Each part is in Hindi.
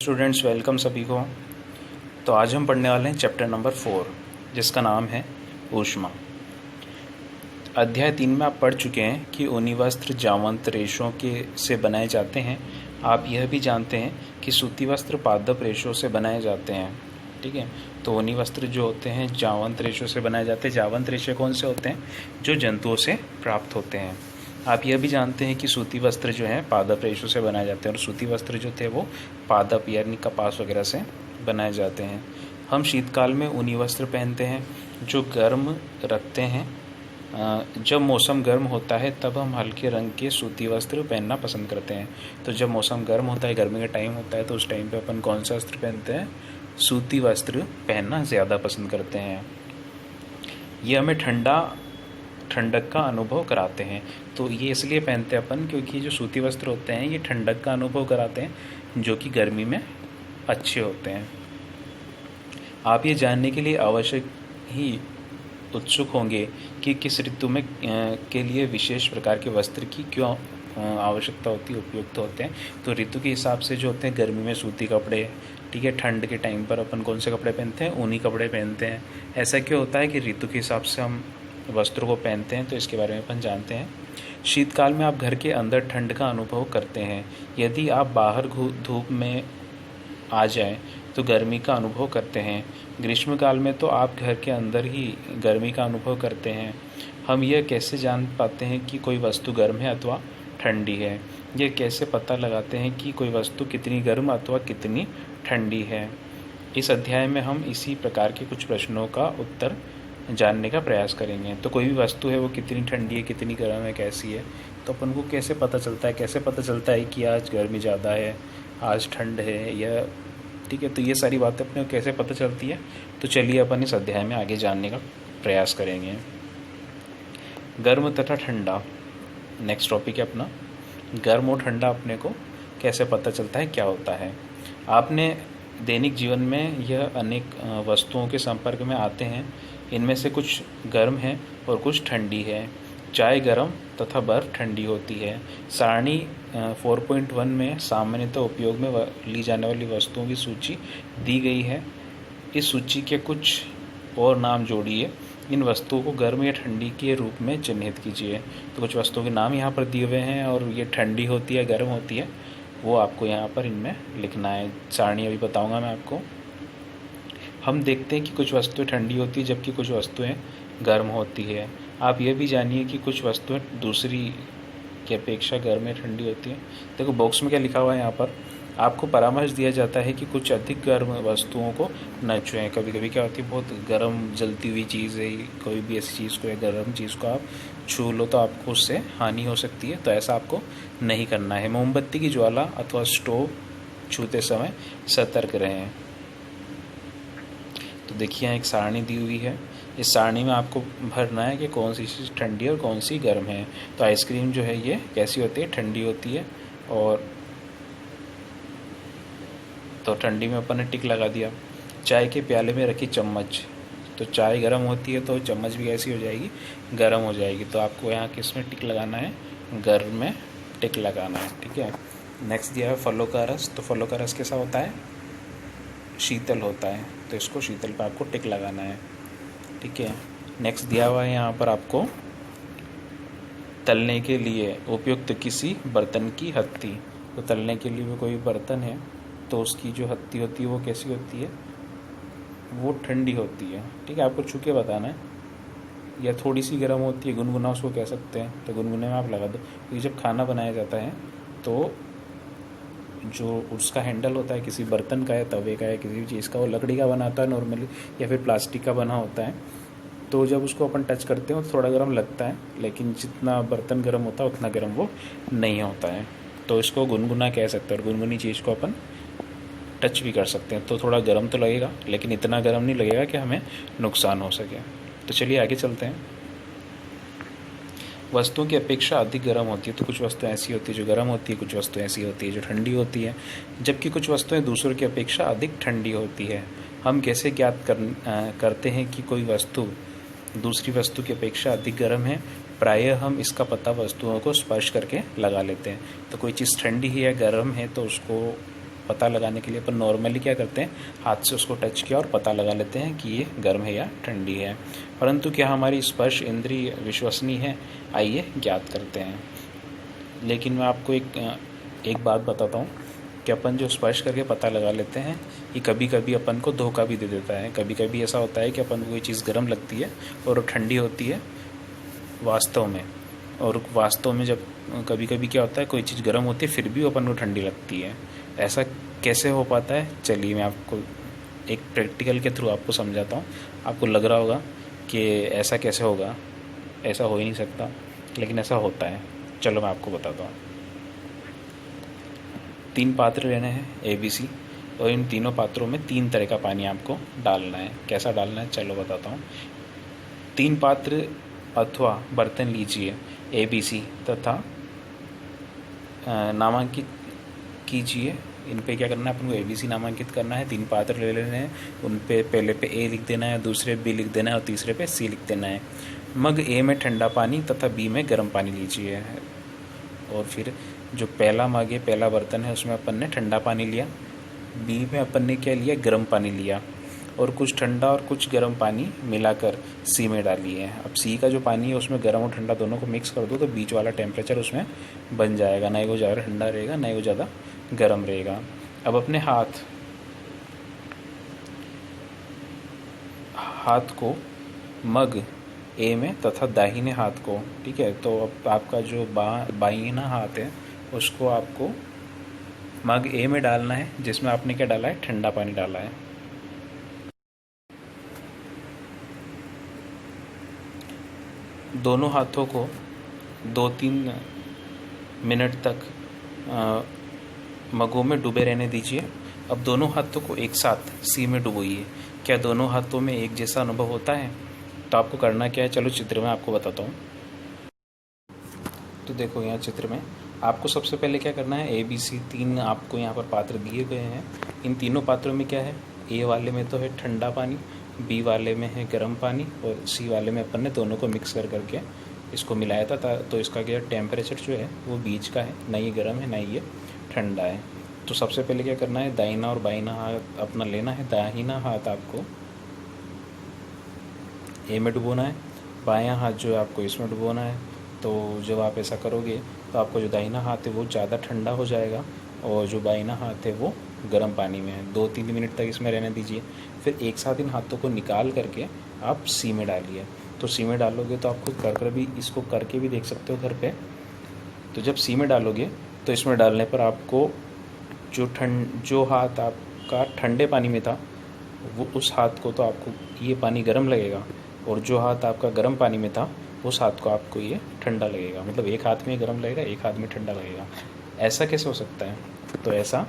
स्टूडेंट्स, वेलकम सभी को। तो आज हम पढ़ने वाले हैं चैप्टर नंबर 4, जिसका नाम है ऊष्मा। अध्याय 3 में आप पढ़ चुके हैं कि ऊनी वस्त्र जावंत रेशों के से बनाए जाते हैं। आप यह भी जानते हैं कि सूती वस्त्र पादप रेशों से बनाए जाते हैं। ठीक है, तो ऊनी वस्त्र जो होते हैं जावंत रेशों से बनाए जाते हैं। जावंत रेशे कौन से होते हैं? जो जंतुओं से प्राप्त होते हैं। आप यह भी जानते हैं कि सूती वस्त्र जो है पादप रेशों से बनाए जाते हैं, और सूती वस्त्र जो थे वो पादप यानी कपास वगैरह से बनाए जाते हैं। हम शीतकाल में ऊनी वस्त्र पहनते हैं जो गर्म रखते हैं। जब मौसम गर्म होता है तब हम हल्के रंग के सूती वस्त्र पहनना पसंद करते हैं। तो जब मौसम गर्म होता है, गर्मी का टाइम होता है, तो उस टाइम पे अपन कौन सा वस्त्र पहनते हैं? सूती वस्त्र पहनना ज़्यादा पसंद करते हैं। ये हमें ठंडक का अनुभव कराते हैं। तो ये इसलिए पहनते हैं अपन क्योंकि जो सूती वस्त्र होते हैं ये ठंडक का अनुभव कराते हैं, जो कि गर्मी में अच्छे होते हैं। आप ये जानने के लिए आवश्यक ही उत्सुक होंगे कि किस ऋतु में के लिए विशेष प्रकार के वस्त्र की क्यों आवश्यकता होती है, उपयुक्त होते हैं। तो ऋतु के हिसाब से जो होते हैं, गर्मी में सूती कपड़े, ठीक है। ठंड के टाइम पर अपन कौन से कपड़े पहनते हैं? ऊनी कपड़े पहनते हैं। ऐसा क्यों होता है कि ऋतु के हिसाब से हम वस्त्रों को पहनते हैं? तो इसके बारे में अपन जानते हैं। शीतकाल में आप घर के अंदर ठंड का अनुभव करते हैं। यदि आप बाहर धूप में आ जाएं तो गर्मी का अनुभव करते हैं। ग्रीष्मकाल में तो आप घर के अंदर ही गर्मी का अनुभव करते हैं। हम यह कैसे जान पाते हैं कि कोई वस्तु गर्म है अथवा ठंडी है? यह कैसे पता लगाते हैं कि कोई वस्तु कितनी गर्म अथवा कितनी ठंडी है? इस अध्याय में हम इसी प्रकार के कुछ प्रश्नों का उत्तर जानने का प्रयास करेंगे। तो कोई भी वस्तु है वो कितनी ठंडी है, कितनी गर्म है, कैसी है, तो अपन को कैसे पता चलता है? कैसे पता चलता है कि आज गर्मी ज़्यादा है, आज ठंड है, या ठीक है। तो ये सारी बातें अपने को कैसे पता चलती है? तो चलिए अपन इस अध्याय में आगे जानने का प्रयास करेंगे। गर्म तथा ठंडा नेक्स्ट टॉपिक है अपना। गर्म और ठंडा अपने को कैसे पता चलता है, क्या होता है? आपने दैनिक जीवन में यह अनेक वस्तुओं के संपर्क में आते हैं। इनमें से कुछ गर्म है और कुछ ठंडी है। चाय गर्म तथा बर्फ ठंडी होती है। सारणी 4.1 में सामान्यतः उपयोग में ली जाने वाली वस्तुओं की सूची दी गई है। इस सूची के कुछ और नाम जोड़िए। इन वस्तुओं को गर्म या ठंडी के रूप में चिन्हित कीजिए। तो कुछ वस्तुओं के नाम यहाँ पर दिए हुए हैं, और ये ठंडी होती है, गर्म होती है, वो आपको यहाँ पर इनमें लिखना है। सारणी अभी बताऊँगा मैं आपको। हम देखते हैं कि कुछ वस्तुएं ठंडी होती है जबकि कुछ वस्तुएं गर्म होती है। आप यह भी जानिए कि कुछ वस्तुएं दूसरी की अपेक्षा गर्म या ठंडी होती हैं। देखो बॉक्स में क्या लिखा हुआ है यहाँ पर। आपको परामर्श दिया जाता है कि कुछ अधिक गर्म वस्तुओं को न छुएं। कभी कभी क्या होती है, बहुत गर्म जलती हुई चीज़ है, कोई भी ऐसी चीज़ को या गर्म चीज़ को आप छू लो तो आपको उससे हानि हो सकती है। तो ऐसा आपको नहीं करना है। मोमबत्ती की ज्वाला अथवा स्टोव छूते समय सतर्क रहें। तो देखिए यहाँ एक सारणी दी हुई है। इस सारणी में आपको भरना है कि कौन सी चीज़ ठंडी और कौन सी गर्म है। तो आइसक्रीम जो है ये कैसी होती है? ठंडी होती है। और तो ठंडी में अपन ने टिक लगा दिया। चाय के प्याले में रखी चम्मच, तो चाय गर्म होती है तो चम्मच भी कैसी हो जाएगी? गर्म हो जाएगी। तो आपको यहाँ किस में टिक लगाना है? गर्म में टिक लगाना है। ठीक है। नेक्स्ट दिया है फलों का रस। तो फलों का रस कैसा होता है? शीतल होता है। तो इसको शीतल पर आपको टिक लगाना है। ठीक है। नेक्स्ट दिया हुआ है यहाँ पर आपको तलने के लिए उपयुक्त किसी बर्तन की हत्ती। तो तलने के लिए कोई बर्तन है तो उसकी जो हत्ती होती है वो कैसी होती है? वो ठंडी होती है। ठीक है, आपको छू के बताना है। या थोड़ी सी गर्म होती है, गुनगुना उसको कह सकते हैं। तो गुनगुने में आप लगा दो। क्योंकि जब खाना बनाया जाता है तो जो उसका हैंडल होता है किसी बर्तन का या तवे का या किसी भी चीज़ का, वो लकड़ी का बना होता है नॉर्मली, या फिर प्लास्टिक का बना होता है। तो जब उसको अपन टच करते हैं तो थोड़ा गर्म लगता है, लेकिन जितना बर्तन गर्म होता है उतना गर्म वो नहीं होता है। तो इसको गुनगुना कह सकते हैं। और गुनगुनी चीज़ को अपन टच भी कर सकते हैं। तो थोड़ा गर्म तो लगेगा, लेकिन इतना गर्म नहीं लगेगा कि हमें नुकसान हो सके। तो चलिए आगे चलते हैं। वस्तुओं की अपेक्षा अधिक गर्म होती है। तो कुछ वस्तुएं ऐसी होती है जो गर्म होती है, कुछ वस्तुएं ऐसी होती है जो ठंडी होती है, जबकि कुछ वस्तुएं दूसरों की अपेक्षा अधिक ठंडी होती है। हम कैसे ज्ञात करते हैं कि कोई वस्तु दूसरी वस्तु की अपेक्षा अधिक गर्म है? प्रायः हम इसका पता वस्तुओं को स्पर्श करके लगा लेते हैं। तो कोई चीज़ ठंडी है या गर्म है तो उसको पता लगाने के लिए अपन नॉर्मली क्या करते हैं, हाथ से उसको टच किया और पता लगा लेते हैं कि ये गर्म है या ठंडी है। परंतु क्या हमारी स्पर्श इंद्रिय विश्वसनीय है, आइए ज्ञात करते हैं। लेकिन मैं आपको एक बात बताता हूँ कि अपन जो स्पर्श करके पता लगा लेते हैं, ये कभी कभी अपन को धोखा भी दे देता है। कभी कभी ऐसा होता है कि अपन को कोई चीज़ गर्म लगती है और ठंडी होती है वास्तव में। और वास्तव में जब कभी कभी क्या होता है, कोई चीज़ गर्म होती है फिर भी अपन को ठंडी लगती है। ऐसा कैसे हो पाता है, चलिए मैं आपको एक प्रैक्टिकल के थ्रू आपको समझाता हूँ। आपको लग रहा होगा कि ऐसा कैसे होगा, ऐसा हो ही नहीं सकता, लेकिन ऐसा होता है। चलो मैं आपको बताता हूँ। 3 पात्र लेने हैं ABC, और इन तीनों पात्रों में 3 तरह का पानी आपको डालना है। कैसा डालना है चलो बताता हूँ। 3 पात्र अथवा बर्तन लीजिए ABC तथा नामांकित कीजिए। इन पे क्या करना है, अपन को ABC नामांकित करना है। 3 पात्र ले लेने हैं, उन पे पहले पे A लिख देना है, दूसरे B लिख देना है और तीसरे पे C लिख देना है। मग A में ठंडा पानी तथा B में गर्म पानी लीजिए। और फिर जो पहला मग है, पहला बर्तन है, उसमें अपन ने ठंडा पानी लिया। B में अपन ने क्या लिया, गर्म पानी लिया, और कुछ ठंडा और कुछ गर्म पानी मिलाकर C में डाली है। अब C का जो पानी है उसमें गर्म और ठंडा दोनों को मिक्स कर दो तो बीच वाला टेम्परेचर उसमें बन जाएगा। ना ही वो ज़्यादा ठंडा रहेगा, ना ही वो ज़्यादा गर्म रहेगा। अब अपने हाथ को मग A में तथा दाहिने हाथ को, ठीक है, तो अब आपका जो बाइना हाथ है उसको आपको मग A में डालना है, जिसमें आपने क्या डाला है, ठंडा पानी डाला है। दोनों हाथों को 2-3 मिनट तक मगों में डूबे रहने दीजिए। अब दोनों हाथों को एक साथ C में डुबोइए। क्या दोनों हाथों में एक जैसा अनुभव होता है? तो आपको करना क्या है, चलो चित्र में आपको बताता हूँ। तो देखो यहाँ चित्र में आपको सबसे पहले क्या करना है, ABC 3 आपको यहाँ पर पात्र दिए गए हैं। इन तीनों पात्रों में क्या है, A वाले में तो है ठंडा पानी, B वाले में है गर्म पानी, और C वाले में अपन ने दोनों को मिक्स करके इसको मिलाया था। तो इसका क्या टेम्परेचर जो है वो बीच का है, ना ये गर्म है ना ये ठंडा है। तो सबसे पहले क्या करना है, दाहिना और बाइना हाथ अपना लेना है। दाहिना हाथ आपको A में डुबोना है, बायां हाथ जो है आपको इसमें डुबोना है। तो जब आप ऐसा करोगे तो आपको जो दाहिना हाथ है वो ज़्यादा ठंडा हो जाएगा और जो बाइना हाथ है वो गर्म पानी में है। 2-3 मिनट तक इसमें रहने दीजिए। फिर एक साथ इन हाथों को निकाल करके आप C में डालिए। तो C में डालोगे तो आप खुद कर भी इसको करके भी देख सकते हो घर पे। तो जब C में डालोगे तो इसमें डालने पर आपको जो हाथ आपका ठंडे पानी में था वो उस हाथ को तो आपको ये पानी गर्म लगेगा, और जो हाथ आपका गर्म पानी में था उस हाथ को आपको ये ठंडा लगेगा। मतलब एक हाथ में गर्म लगेगा, एक हाथ में ठंडा लगेगा। ऐसा कैसे हो सकता है? तो ऐसा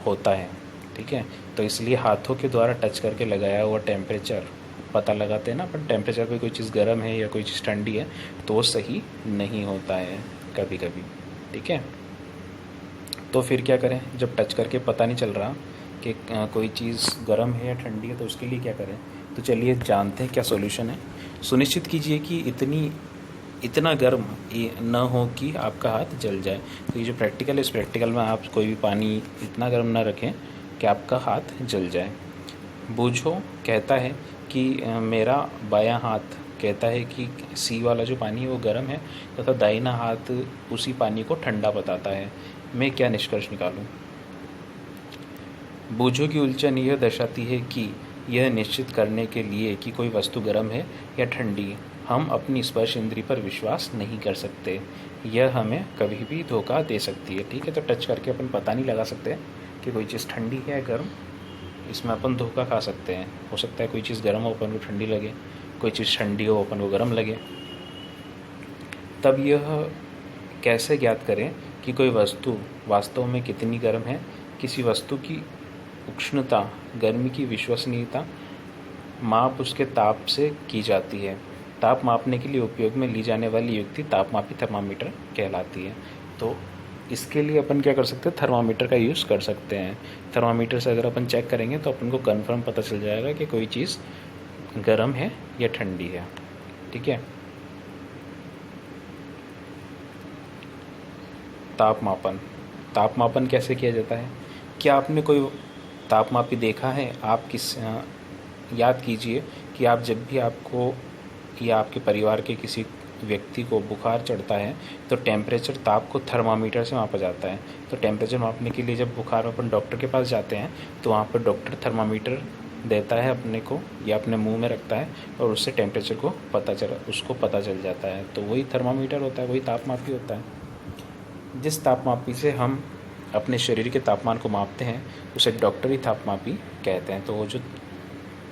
होता है, ठीक है। तो इसलिए हाथों के द्वारा टच करके लगाया हुआ टेम्परेचर पता लगाते हैं ना अपन, टेम्परेचर पे कोई चीज़ गर्म है या कोई चीज़ ठंडी है तो वो सही नहीं होता है कभी कभी, ठीक है। तो फिर क्या करें, जब टच करके पता नहीं चल रहा कि कोई चीज़ गर्म है या ठंडी है तो उसके लिए क्या करें। तो चलिए जानते हैं क्या सॉल्यूशन है। सुनिश्चित कीजिए कि इतना गर्म न हो कि आपका हाथ जल जाए। तो ये जो प्रैक्टिकल है, इस प्रैक्टिकल में आप कोई भी पानी इतना गर्म ना रखें कि आपका हाथ जल जाए। बूझो कहता है कि मेरा बायां हाथ कहता है कि C वाला जो पानी है वो गर्म है तथा दाहिना हाथ उसी पानी को ठंडा बताता है। मैं क्या निष्कर्ष निकालूं? बूझो की उलझन यह दर्शाती है कि यह निश्चित करने के लिए कि कोई वस्तु गर्म है या ठंडी, हम अपनी स्पर्श इंद्री पर विश्वास नहीं कर सकते। यह हमें कभी भी धोखा दे सकती है, ठीक है। तो टच करके अपन पता नहीं लगा सकते कि कोई चीज़ ठंडी है या गर्म, इसमें अपन धोखा खा सकते हैं। हो सकता है कोई चीज़ गर्म हो अपन को ठंडी लगे, कोई चीज़ ठंडी हो अपन को गर्म लगे। तब यह कैसे ज्ञात करें कि कोई वस्तु वास्तव में कितनी गर्म है? किसी वस्तु की उष्णता, गर्मी की विश्वसनीयता माप उसके ताप से की जाती है। ताप मापने के लिए उपयोग में ली जाने वाली युक्ति तापमापी थर्मामीटर कहलाती है। तो इसके लिए अपन क्या कर सकते हैं, थर्मामीटर का यूज़ कर सकते हैं। थर्मामीटर से अगर अपन चेक करेंगे तो अपन को कन्फर्म पता चल जाएगा कि कोई चीज़ गर्म है या ठंडी है, ठीक है। तापमापन कैसे किया जाता है? क्या आपने कोई तापमापी देखा है? आप याद कीजिए कि आप जब भी आपको या आपके परिवार के किसी व्यक्ति को बुखार चढ़ता है तो टेम्परेचर ताप को थर्मामीटर से मापा जाता है। तो टेम्परेचर मापने के लिए जब बुखार में अपन डॉक्टर के पास जाते हैं तो वहाँ पर डॉक्टर थर्मामीटर देता है अपने को या अपने मुंह में रखता है और उससे टेम्परेचर को उसको पता चल जाता है। तो वही थर्मामीटर होता है, वही तापमापी होता है। जिस तापमापी से हम अपने शरीर के तापमान को मापते हैं उसे डॉक्टरी तापमापी कहते हैं। तो वो जो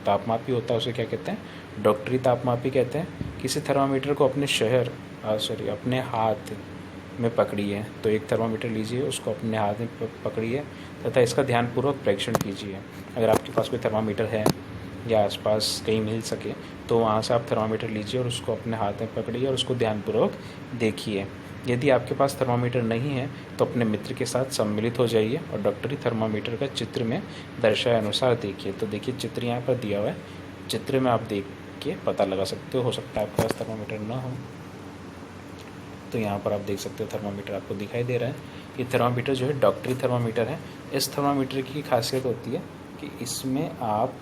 तापमापी होता है उसे क्या कहते हैं? डॉक्टरी तापमापी कहते हैं। किसी थर्मामीटर को अपने हाथ में पकड़िए। तो एक थर्मामीटर लीजिए, उसको अपने हाथ में पकड़िए तथा इसका ध्यानपूर्वक परीक्षण कीजिए। अगर आपके पास कोई थर्मामीटर है या आसपास कहीं मिल सके तो वहाँ से आप थर्मामीटर लीजिए और उसको अपने हाथ में पकड़िए और उसको ध्यानपूर्वक देखिए। यदि आपके पास थर्मामीटर नहीं है तो अपने मित्र के साथ सम्मिलित हो जाइए और डॉक्टरी थर्मामीटर का चित्र में दर्शाए अनुसार देखिए। तो देखिए चित्र यहाँ पर दिया हुआ है, चित्र में आप देख के पता लगा सकते हो सकता है आपके पास थर्मामीटर ना हो। तो यहाँ पर आप देख सकते हो थर्मामीटर आपको दिखाई दे रहा है। ये थर्मामीटर जो है डॉक्टरी थर्मामीटर है। इस थर्मामीटर की खासियत होती है कि इसमें आप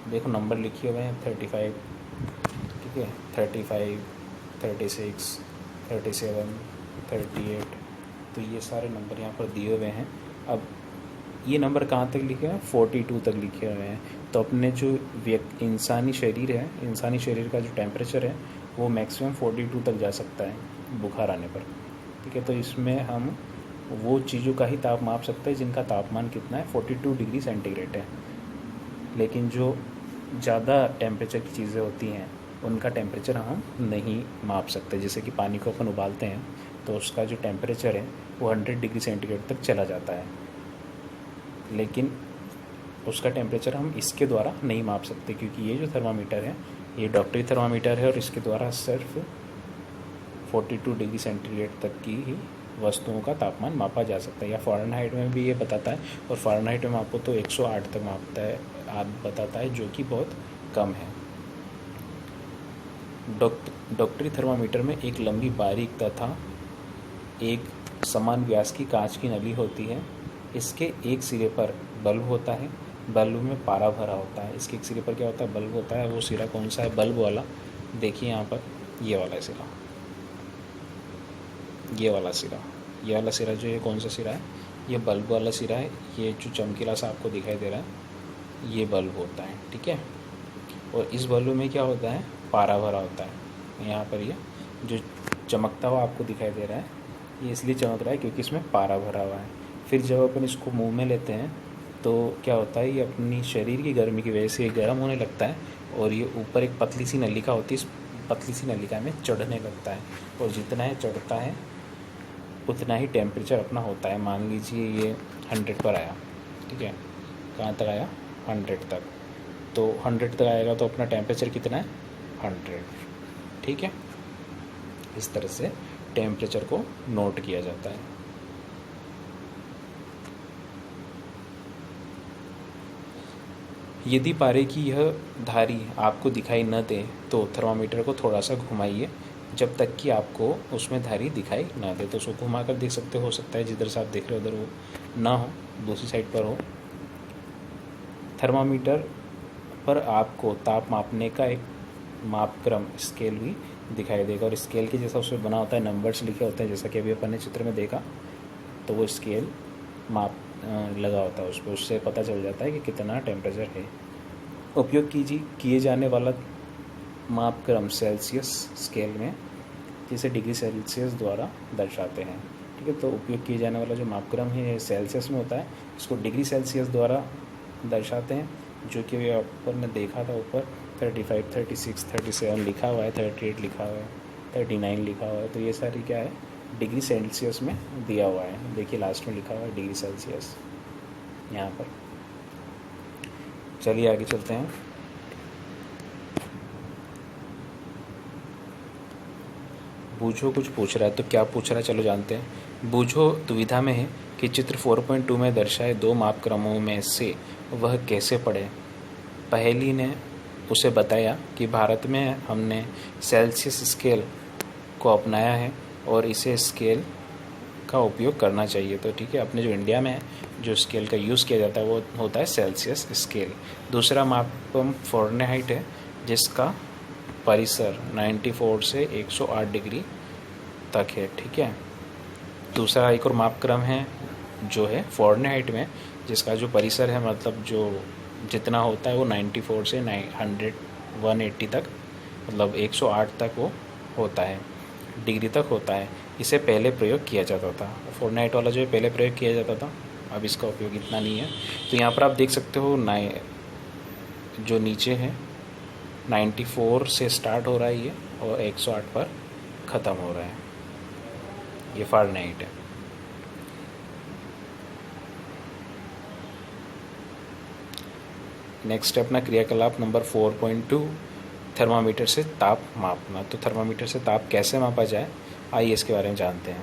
देखो नंबर लिखे हुए हैं 35, ठीक है, 35, 36, 37, 38। तो ये सारे नंबर यहाँ पर दिए हुए हैं। अब ये नंबर कहाँ तक लिखे हुए हैं? 42 तक लिखे हुए हैं। तो अपने जो इंसानी शरीर है, इंसानी शरीर का जो टेम्परेचर है वो मैक्सिमम 42 तक जा सकता है बुखार आने पर, ठीक है। तो इसमें हम वो चीज़ों का ही ताप माप सकते हैं जिनका तापमान कितना है, 42 डिग्री सेंटीग्रेड है। लेकिन जो ज़्यादा टेम्परेचर की चीज़ें होती हैं उनका टेम्परेचर हम नहीं माप सकते। जैसे कि पानी को अपन उबालते हैं तो उसका जो टेम्परेचर है वो 100 डिग्री सेंटीग्रेड तक चला जाता है, लेकिन उसका टेम्परेचर हम इसके द्वारा नहीं माप सकते क्योंकि ये जो थर्मामीटर है ये डॉक्टरी थर्मामीटर है और इसके द्वारा सिर्फ 42 डिग्री सेंटीग्रेड तक की ही वस्तुओं का तापमान मापा जा सकता है। या फ़ारेनहाइट में भी ये बताता है और फ़ारेनहाइट में आपको तो 108 तक बताता है जो कि बहुत कम है। डॉक्टरी थर्मामीटर में एक लंबी बारीक तथा एक समान व्यास की कांच की नली होती है। इसके एक सिरे पर बल्ब होता है, बल्ब में पारा भरा होता है। इसके एक सिरे पर क्या होता है? बल्ब होता है। वो सिरा कौन सा है? बल्ब वाला। देखिए यहाँ पर ये वाला सिरा, ये वाला सिरा जो है कौन सा सिरा है? ये बल्ब वाला सिरा है। ये जो चमकीला सा आपको दिखाई दे रहा है ये बल्ब होता है, ठीक है। और इस बल्ब में क्या होता है? पारा भरा होता है। यहाँ पर ये जो चमकता हुआ आपको दिखाई दे रहा है ये इसलिए चमक रहा है क्योंकि इसमें पारा भरा हुआ है। फिर जब अपन इसको मुंह में लेते हैं तो क्या होता है, ये अपनी शरीर की गर्मी की वजह से गर्म होने लगता है और ये ऊपर एक पतली सी नलिका होती है, इस पतली सी नलिका में चढ़ने लगता है और जितना ये चढ़ता है उतना ही टेम्परेचर अपना होता है। मान लीजिए ये 100 पर आया, ठीक है, कहाँ तक आया? 100 तक। तो 100 तक आएगा तो अपना टेम्परेचर कितना है? 100, ठीक है। इस तरह से टेम्परेचर को नोट किया जाता है। यदि पारे की यह धारी आपको दिखाई न दे तो थर्मामीटर को थोड़ा सा घुमाइए जब तक कि आपको उसमें धारी दिखाई ना दे। तो उसको घुमा कर देख सकते हो सकता है जिधर से आप देख रहे हो उधर वो ना हो, दूसरी साइड पर हो। थर्मामीटर पर आपको ताप मापने का एक मापक्रम स्केल भी दिखाई देगा और स्केल के जैसा उसमें बना होता है, नंबर्स लिखे होते हैं जैसा कि अभी अपन ने चित्र में देखा। तो वो स्केल माप लगा होता है उस पर, उससे पता चल जाता है कि कितना टेम्परेचर है। उपयोग किए जाने वाला मापक्रम सेल्सियस स्केल में जिसे डिग्री सेल्सियस द्वारा दर्शाते हैं, ठीक है। तो उपयोग किए जाने वाला जो मापक्रम है सेल्सियस में होता है, इसको डिग्री सेल्सियस द्वारा दर्शाते हैं, जो कि अपन ने देखा था ऊपर 35, 36, 37 लिखा हुआ है, 38 लिखा हुआ है, 39 लिखा हुआ है। तो ये सारी क्या है? डिग्री सेल्सियस में दिया हुआ है। देखिए लास्ट में लिखा हुआ है डिग्री सेल्सियस यहाँ पर। चलिए आगे चलते हैं। बूझो कुछ पूछ रहा है, तो क्या पूछ रहा है चलो जानते हैं। बूझो दुविधा में है कि चित्र 4.2 में दर्शाए दो मापक्रमों में से वह कैसे पढ़े। पहेली ने उसे बताया कि भारत में हमने सेल्सियस स्केल को अपनाया है और इसे स्केल का उपयोग करना चाहिए। तो ठीक है, अपने जो इंडिया में है जो स्केल का यूज़ किया जाता है वो होता है सेल्सियस स्केल। दूसरा मापन फ़ारेनहाइट है जिसका परिसर 94 से 108 डिग्री तक है। ठीक है, दूसरा एक और मापक्रम है जो है फ़ारेनहाइट में, जिसका जो परिसर है मतलब जो जितना होता है वो 94 से 180 तक, मतलब 108 तक वो होता है, डिग्री तक होता है। इसे पहले प्रयोग किया जाता था, फ़ारेनहाइट वाला जो है पहले प्रयोग किया जाता था, अब इसका उपयोग इतना नहीं है। तो यहाँ पर आप देख सकते हो जो नीचे है 94 से स्टार्ट हो रहा है ये और 108 पर ख़त्म हो रहा है, ये फ़ारेनहाइट है। नेक्स्ट है अपना क्रियाकलाप नंबर 4.2, थर्मामीटर से ताप मापना। तो थर्मामीटर से ताप कैसे मापा जाए, आइए इसके बारे में जानते हैं।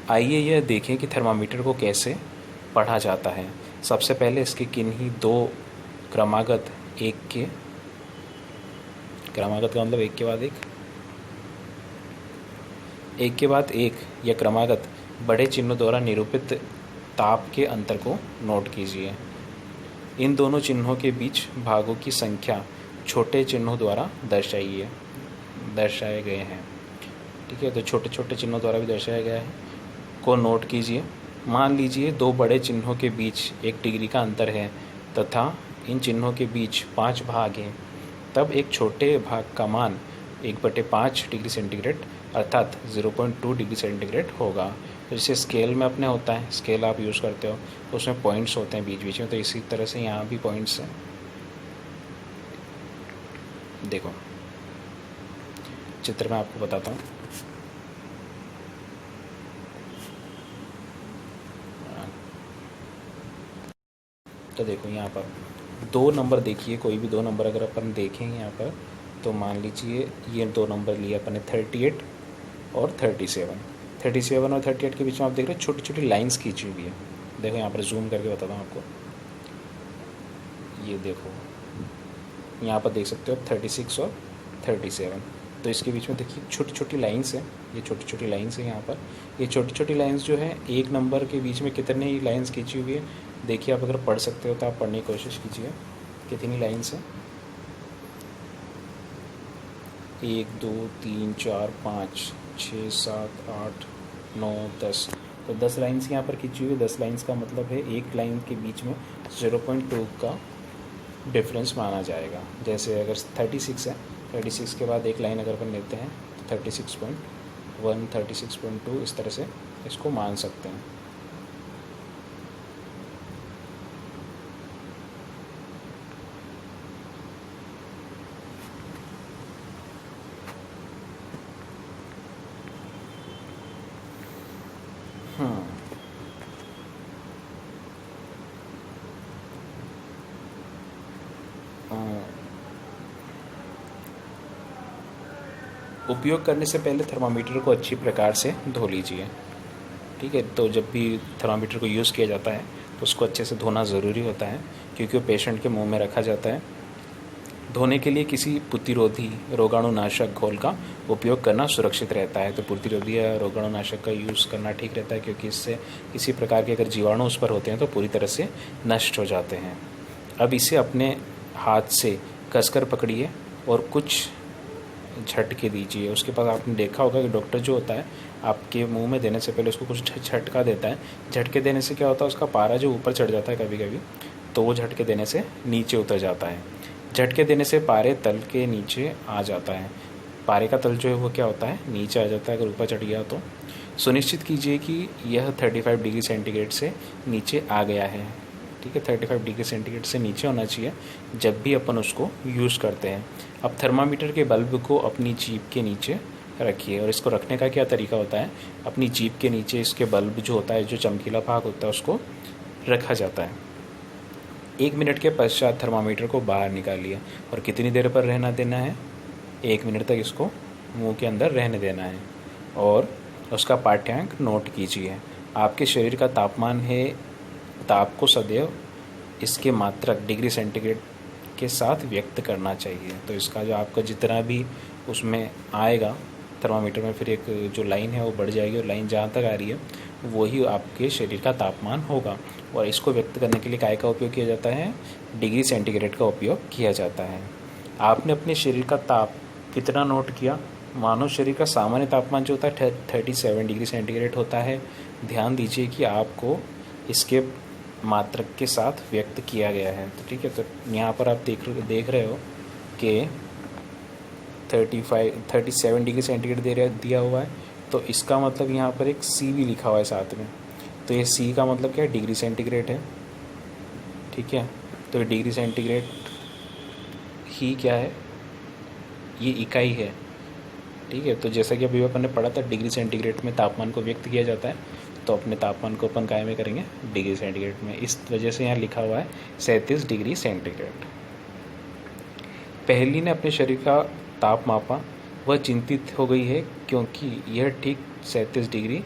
आइए यह देखें कि थर्मामीटर को कैसे पढ़ा जाता है। सबसे पहले इसके किन्हीं दो क्रमागत क्रमागत का मतलब एक के बाद एक या क्रमागत बड़े चिन्हों द्वारा निरूपित ताप के अंतर को नोट कीजिए। इन दोनों चिन्हों के बीच भागों की संख्या छोटे चिन्हों द्वारा दर्शाए गए हैं। ठीक है, तो छोटे छोटे चिन्हों द्वारा भी दर्शाया गया है को नोट कीजिए। मान लीजिए दो बड़े चिन्हों के बीच 1 डिग्री का अंतर है तथा इन चिन्हों के बीच 5 भाग हैं, तब एक छोटे भाग का मान 1/5 डिग्री सेंटीग्रेड अर्थात 0.2 डिग्री सेंटीग्रेड होगा। तो जैसे स्केल में अपने होता है, स्केल आप यूज़ करते हो तो उसमें पॉइंट्स होते हैं बीच बीच में, तो इसी तरह से यहाँ भी पॉइंट्स हैं। देखो चित्र में आपको बताता हूँ। तो देखो यहाँ पर 2 नंबर देखिए, कोई भी 2 नंबर अगर अपन देखेंगे यहाँ पर, तो मान लीजिए ये 2 नंबर लिए अपन ने 38 और 37 और 38 के बीच में आप देख रहे हो छोटी छोटी लाइंस खींची हुई है। देखो यहाँ पर जूम करके बताता हूँ आपको, ये देखो यहाँ पर देख सकते हो 36 और 37, तो इसके बीच में देखिए छोटी छोटी लाइंस है, ये छोटी छोटी लाइंस है यहाँ पर। ये छोटी छोटी लाइंस जो है एक नंबर के बीच में कितनी लाइंस खींची हुई है देखिए, आप अगर पढ़ सकते हो तो आप पढ़ने की कोशिश कीजिए कितनी लाइंस है। 1 2 3 4 5 6 7 8 9 10, तो 10 लाइंस यहाँ पर खींची हुई है। 10 लाइंस का मतलब है एक लाइन के बीच में 0.2 का डिफरेंस माना जाएगा। जैसे अगर 36 है, 36 के बाद एक लाइन अगर अपन लेते हैं तो 36.1 36.2 इस तरह से इसको मान सकते हैं। उपयोग करने से पहले थर्मामीटर को अच्छी प्रकार से धो लीजिए। ठीक है, तो जब भी थर्मामीटर को यूज़ किया जाता है तो उसको अच्छे से धोना ज़रूरी होता है, क्योंकि वो पेशेंट के मुंह में रखा जाता है। धोने के लिए किसी प्रतिरोधी रोगाणुनाशक घोल का उपयोग करना सुरक्षित रहता है। तो प्रतिरोधी या रोगाणुनाशक का यूज़ करना ठीक रहता है, क्योंकि इससे किसी प्रकार के अगर जीवाणु उस पर होते हैं तो पूरी तरह से नष्ट हो जाते हैं। अब इसे अपने हाथ से कसकर पकड़िए और कुछ झटके दीजिए। उसके बाद आपने देखा होगा कि डॉक्टर जो होता है आपके मुंह में देने से पहले उसको कुछ झटका देता है। झटके देने से क्या होता है, उसका पारा जो ऊपर चढ़ जाता है कभी कभी, तो वो झटके देने से नीचे उतर जाता है। झटके देने से पारे तल के नीचे आ जाता है। पारे का तल जो है वो क्या होता है, नीचे आ जाता है अगर ऊपर चढ़ गया तो। सुनिश्चित कीजिए कि यह 35 डिग्री सेंटीग्रेड से नीचे आ गया है। ठीक है, 35 डिग्री सेंटीग्रेड से नीचे होना चाहिए जब भी अपन उसको यूज़ करते हैं। अब थर्मामीटर के बल्ब को अपनी जीभ के नीचे रखिए, और इसको रखने का क्या तरीका होता है, अपनी जीभ के नीचे इसके बल्ब जो होता है, जो चमकीला भाग होता है, उसको रखा जाता है। 1 मिनट के पश्चात थर्मामीटर को बाहर निकालिए और कितनी देर पर रहना देना है, 1 मिनट तक इसको मुंह के अंदर रहने देना है और उसका पाठ्यांक नोट कीजिए। आपके शरीर का तापमान है, ताप को सदैव इसके मात्रक डिग्री सेंटीग्रेड के साथ व्यक्त करना चाहिए। तो इसका जो आपका जितना भी उसमें आएगा थर्मामीटर में फिर एक जो लाइन है वो बढ़ जाएगी और लाइन जहाँ तक आ रही है वही आपके शरीर का तापमान होगा। और इसको व्यक्त करने के लिए काय का उपयोग किया जाता है? डिग्री सेंटीग्रेड का उपयोग किया जाता है। आपने अपने शरीर का ताप कितना नोट किया? मानव शरीर का सामान्य तापमान जो होता है 37 डिग्री सेंटीग्रेड होता है। ध्यान दीजिए कि आपको इसके मात्रक के साथ व्यक्त किया गया है। तो ठीक है, तो यहाँ पर आप देख रहे हो कि 37 डिग्री सेंटीग्रेड दिया हुआ है, तो इसका मतलब यहाँ पर एक सी भी लिखा हुआ है साथ में। तो ये सी का मतलब क्या है? डिग्री सेंटीग्रेड है। ठीक है, तो ये डिग्री सेंटीग्रेड ही क्या है? ये इकाई है। ठीक है, तो जैसा कि अभी अपन ने पढ़ा था डिग्री सेंटीग्रेड में तापमान को व्यक्त किया जाता है, तो अपने तापमान को अपन काय में करेंगे? डिग्री सेंटीग्रेड में। इस वजह से यहाँ लिखा हुआ है 37 डिग्री सेंटीग्रेड। पहली ने अपने शरीर का ताप मापा। वह चिंतित हो गई है क्योंकि यह ठीक 37 डिग्री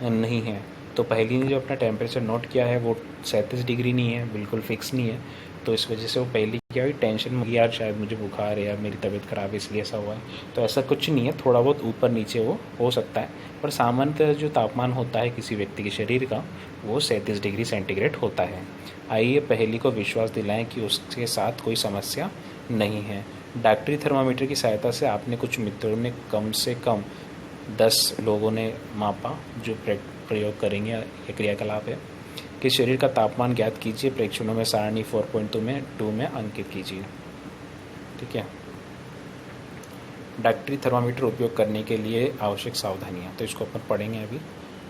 नहीं है। तो पहली ने जो अपना टेम्परेचर नोट किया है वो 37 डिग्री नहीं है, बिल्कुल फिक्स नहीं है। तो इस वजह से वो पहली क्या हुई? टेंशन में, यार शायद मुझे बुखार है या मेरी तबीयत ख़राब है इसलिए ऐसा हुआ है। तो ऐसा कुछ नहीं है, थोड़ा बहुत ऊपर नीचे वो हो सकता है, पर सामान्यतः जो तापमान होता है किसी व्यक्ति के शरीर का वो 37 डिग्री सेंटीग्रेड होता है। आइए पहली को विश्वास दिलाएं कि उसके साथ कोई समस्या नहीं है। डॉक्टरी थर्मामीटर की सहायता से आपने कुछ मित्रों ने कम से कम 10 लोगों ने मापा। जो प्रयोग करेंगे या क्रियाकलाप है कि शरीर का तापमान ज्ञात कीजिए। प्रेक्षणों में सारणी 4.2 में अंकित कीजिए। ठीक है, डॉक्टरी थर्मामीटर उपयोग करने के लिए आवश्यक सावधानियाँ, तो इसको अपन पढ़ेंगे अभी।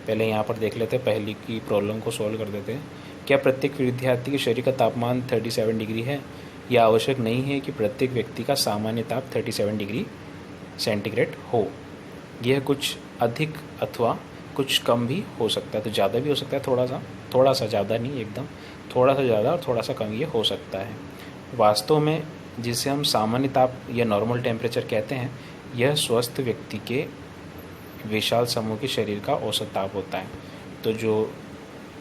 पहले यहाँ पर देख लेते हैं, पहली की प्रॉब्लम को सॉल्व कर देते हैं। क्या प्रत्येक विद्यार्थी के शरीर का तापमान 37 डिग्री है? यह आवश्यक नहीं है कि प्रत्येक व्यक्ति का सामान्य ताप 37 डिग्री सेंटीग्रेड हो। यह कुछ अधिक अथवा कुछ कम भी हो सकता है, तो ज़्यादा भी हो सकता है, थोड़ा सा ज़्यादा नहीं, एकदम थोड़ा सा ज़्यादा और थोड़ा सा कम ये हो सकता है। वास्तव में जिसे हम सामान्य ताप या नॉर्मल टेम्परेचर कहते हैं, यह स्वस्थ व्यक्ति के विशाल समूह के शरीर का औसत ताप होता है। तो जो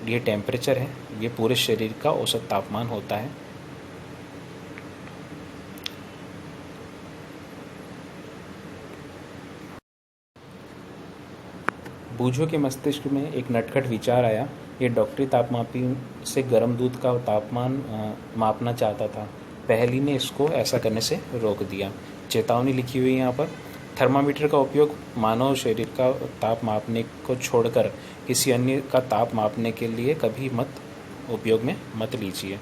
ये टेम्परेचर है ये पूरे शरीर का औसत तापमान होता है। बूझो के मस्तिष्क में एक नटखट विचार आया। ये डॉक्टरी तापमापी से गर्म दूध का तापमान मापना चाहता था। पहली ने इसको ऐसा करने से रोक दिया। चेतावनी लिखी हुई है यहाँ पर। थर्मामीटर का उपयोग मानव शरीर का ताप मापने को छोड़कर किसी अन्य का ताप मापने के लिए कभी उपयोग में मत लीजिए।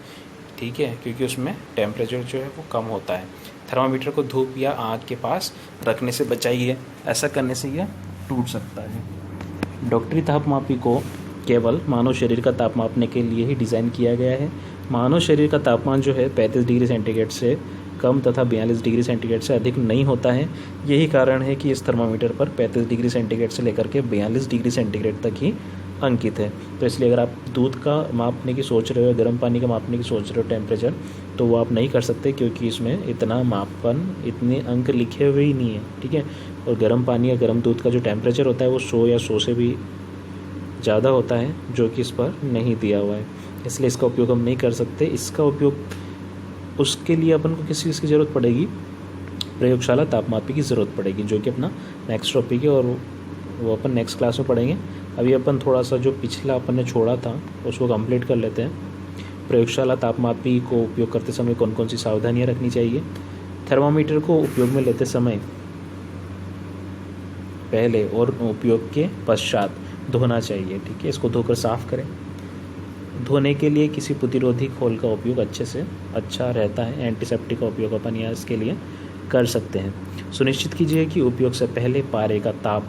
ठीक है, क्योंकि उसमें टेम्परेचर जो है वो कम होता है। थर्मामीटर को धूप या आग के पास रखने से बचाइए, ऐसा करने से यह टूट सकता है। डॉक्टरी तापमापी को केवल मानव शरीर का ताप मापने के लिए ही डिज़ाइन किया गया है। मानव शरीर का तापमान जो है 35 डिग्री सेंटीग्रेड से कम तथा 42 डिग्री सेंटीग्रेड से अधिक नहीं होता है। यही कारण है कि इस थर्मामीटर पर 35 डिग्री सेंटीग्रेड से लेकर के 42 डिग्री सेंटीग्रेड तक ही अंकित है। तो इसलिए अगर आप दूध का मापने की सोच रहे हो, गर्म पानी का मापने की सोच रहे हो टेम्परेचर, तो वो आप नहीं कर सकते, क्योंकि इसमें इतना मापन, इतने अंक लिखे हुए ही नहीं है। ठीक है, और गर्म पानी या गर्म दूध का जो टेम्परेचर होता है वो 100 या 100 से भी ज़्यादा होता है, जो कि इस पर नहीं दिया हुआ है। इसलिए इसका उपयोग हम नहीं कर सकते। इसका उपयोग उसके लिए अपन को किसी चीज़ की ज़रूरत पड़ेगी, प्रयोगशाला तापमापी की ज़रूरत पड़ेगी, जो कि अपना नेक्स्ट टॉपिक है और वो अपन नेक्स्ट क्लास में पढ़ेंगे। अभी अपन थोड़ा सा जो पिछला अपन ने छोड़ा था उसको कंप्लीट कर लेते हैं। प्रयोगशाला तापमापी को उपयोग करते समय कौन कौन सी सावधानियाँ रखनी चाहिए। थर्मामीटर को उपयोग में लेते समय पहले और उपयोग के पश्चात धोना चाहिए। ठीक है, इसको धोकर साफ़ करें। धोने के लिए किसी प्रतिरोधी खोल का उपयोग अच्छा रहता है। एंटीसेप्टिक का उपयोग अपन यहाँ इसके लिए कर सकते हैं। सुनिश्चित कीजिए कि उपयोग से पहले पारे का ताप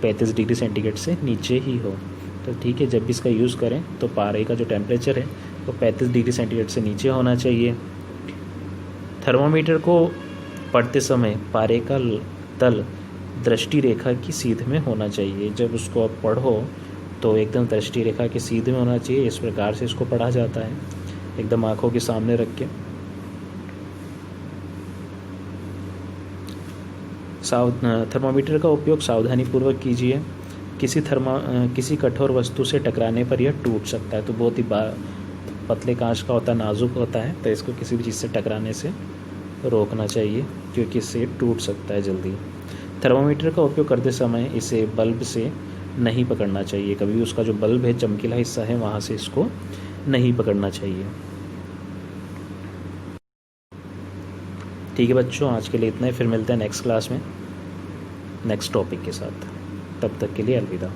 35 डिग्री सेंटीग्रेड से नीचे ही हो। तो ठीक है, जब भी इसका यूज़ करें तो पारे का जो टेम्परेचर है वो 35 डिग्री सेंटीग्रेड से नीचे होना चाहिए। थर्मामीटर को पढ़ते समय पारे का तल दृष्टि रेखा की सीध में होना चाहिए। जब उसको आप पढ़ो तो एकदम दृष्टि रेखा के सीध में होना चाहिए। इस प्रकार से इसको पढ़ा जाता है, एकदम आँखों के सामने रख के। थर्मामीटर का उपयोग सावधानीपूर्वक कीजिए। किसी कठोर वस्तु से टकराने पर यह टूट सकता है। तो बहुत ही पतले कांच का होता है, नाजुक होता है, तो इसको किसी भी चीज़ से टकराने से रोकना चाहिए, क्योंकि इससे टूट सकता है जल्दी। थर्मामीटर का उपयोग करते समय इसे बल्ब से नहीं पकड़ना चाहिए, कभी भी उसका जो बल्ब है, चमकीला हिस्सा है, वहाँ से इसको नहीं पकड़ना चाहिए। ठीक है बच्चों, आज के लिए इतना ही, फिर मिलते हैं नेक्स्ट क्लास में नेक्स्ट टॉपिक के साथ। तब तक के लिए अलविदा।